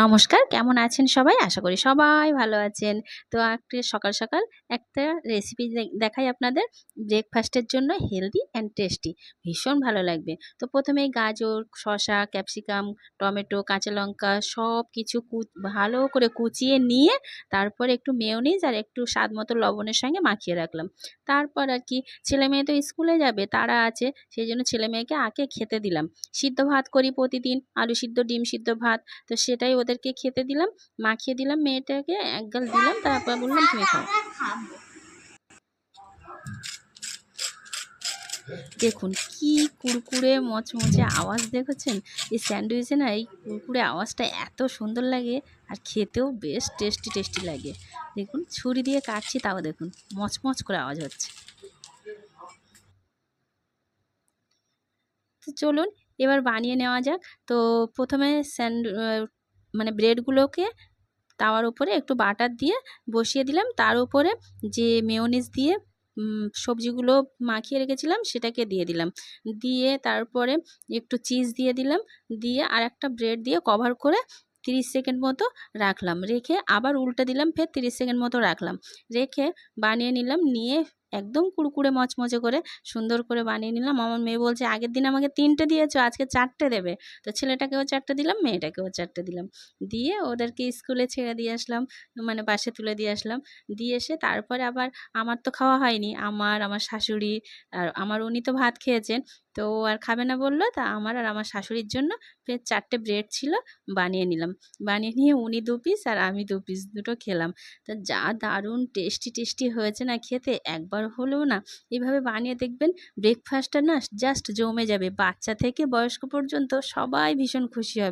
নমস্কার, কেমন আছেন সবাই? আশা করি সবাই ভালো আছেন। তো সকাল, সকাল একটা রেসিপি দেখাই আপনাদের। ব্রেকফাস্টের জন্য হেলদি অ্যান্ড টেস্টি। ভীষণ ভালো লাগবে। তো ১ম এই গাজর, শসা, ক্যাপসিকাম, টমেটো, কাঁচা লঙ্কা সবকিছু ভালো করে কুচিয়ে নিয়ে তারপরে একটু মেয়োনিজ আর একটু স্বাদ মতো লবণের সঙ্গে মাখিয়ে রাখলাম। তারপর আর কি ছেলেমেয়ে তো স্কুলে যাবে, তাড়া আছে। সেজন্য ছেলেমেয়েকে আগে খেতে দিলাম। সিদ্ধ ভাত করি প্রতিদিন, আলু সিদ্ধ, ডিম সিদ্ধ ভাত। তো সেটাই ওদেরকে খেতে দিলাম, মাখিয়ে দিলাম মেয়েটাকে, এক গাল দিলাম, তারপর বললাম তুমি খাও। দেখুন কি কুড়কুড়ে মচমচে আওয়াজ দেখেছেন? এই স্যান্ডউইচে না এই কুড়কুড়ে আওয়াজটা এত সুন্দর লাগে, আর খেতেও বেশ টেস্টি টেস্টি লাগে। দেখুন ছুরি দিয়ে কাটছি, তাও দেখুন মচমচ করে আওয়াজ হচ্ছে। তো চলুন এবার বানিয়ে নেওয়া যাক। তো প্রথমে মানে ব্রেডগুলোকে তাওয়ার উপরে একটু বাটার দিয়ে বসিয়ে দিলাম। তার উপরে যে মেয়োনিজ দিয়ে সবজিগুলো মাখিয়ে রেখেছিলাম সেটাকে দিয়ে দিলাম। দিয়ে তারপরে একটু চিজ দিয়ে দিলাম। দিয়ে আরেকটা ব্রেড দিয়ে কভার করে ৩০ সেকেন্ড মতো রাখলাম। রেখে আবার উল্টে দিলাম, ফের ৩০ সেকেন্ড মতো রাখলাম। রেখে বানিয়ে নিলাম। নিয়ে একদম কুড়কুড়ে মচমচে করে সুন্দর করে বানিয়ে নিলাম। আমার মেয়ে বলছে, আগের দিন আমাকে ৩টে দিয়েছো, আজকে ৪টে দেবে। তো ছেলেটাকেও ৪টে দিলাম, মেয়েটাকেও ৪টে দিলাম। দিয়ে ওদেরকে স্কুলে ছেড়ে দিয়ে আসলাম, মানে বাসে তুলে দিয়ে আসলাম। দিয়ে এসে তারপরে আবার আমার তো খাওয়া হয়নি, আমার শাশুড়ি আর উনি তো ভাত খেয়েছেন। তো ও আর খাবে না বলল, তা আমার আর আমার শাশুড়ির জন্য ফের ৪টে ব্রেড ছিল, বানিয়ে নিলাম। বানিয়ে নিয়ে উনি ২ পিস আর আমি ২ পিস, দুটো খেলাম। তা যা দারুণ টেস্টি টেস্টি হয়েছে না খেতে, একবার হলেও না এভাবে বানিয়ে দেখবেন। ব্রেকফাস্টটা না জাস্ট জমে যাবে। বাচ্চা থেকে বয়স্ক পর্যন্ত সবাই ভীষণ খুশি হবে।